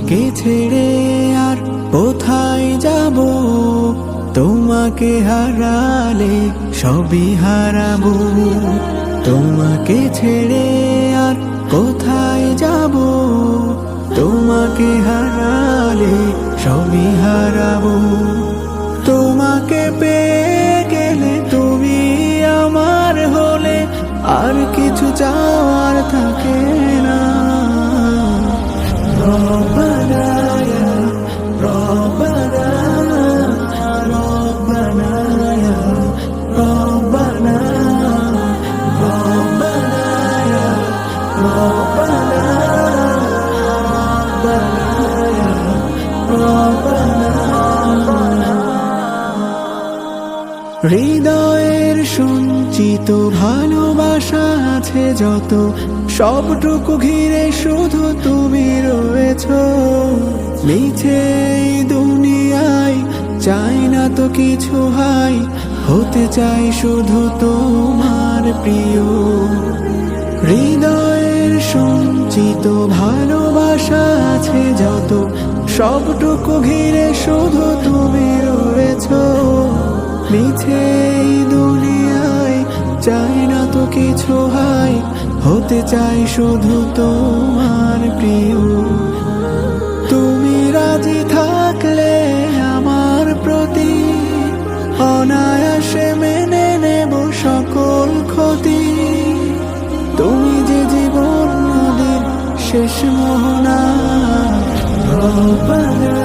তোমাকে ছেড়ে আর কোথায় যাব, তোমাকে হারালে সবই হারাবো। তোমাকে ছেড়ে আর কোথায় যাব, তোমাকে হারালে সবই হারাবো। তোমাকে পেয়ে গেলে তুমি আমার হলে আর কিছু চাওয়ার থাকে না। রব্বানা ইয়া রব্বানা, রব্বানা ইয়া রব্বানা, রব্বানা ইয়া রব্বানা, রব্বানা ইয়া রব্বানা। হৃদয়ের সঞ্চিত ভালোবাসা আছে যত, সবটুকু ঘিরে শুধু তুমি রয়েছ। মিছে এই দুনিয়ায় চাই না তো কিছু হাই, হতে চাই শুধু তোমার প্রিয়। হৃদয়ের সঞ্চিত ভালোবাসা আছে যত, সবটুকু ঘিরে শুধু তুমি রয়েছ। মিছে এই দুনিয়ায় চাই না তো কিছু হাই, হতে চাই শুধু তোমার প্রিয়। তুমি রাজি থাকলে আমার প্রতি অনায়াসে মেনে নেব সকল ক্ষতি। তুমি যে জীবন নদীর শেষ মোহনা। রব্বানা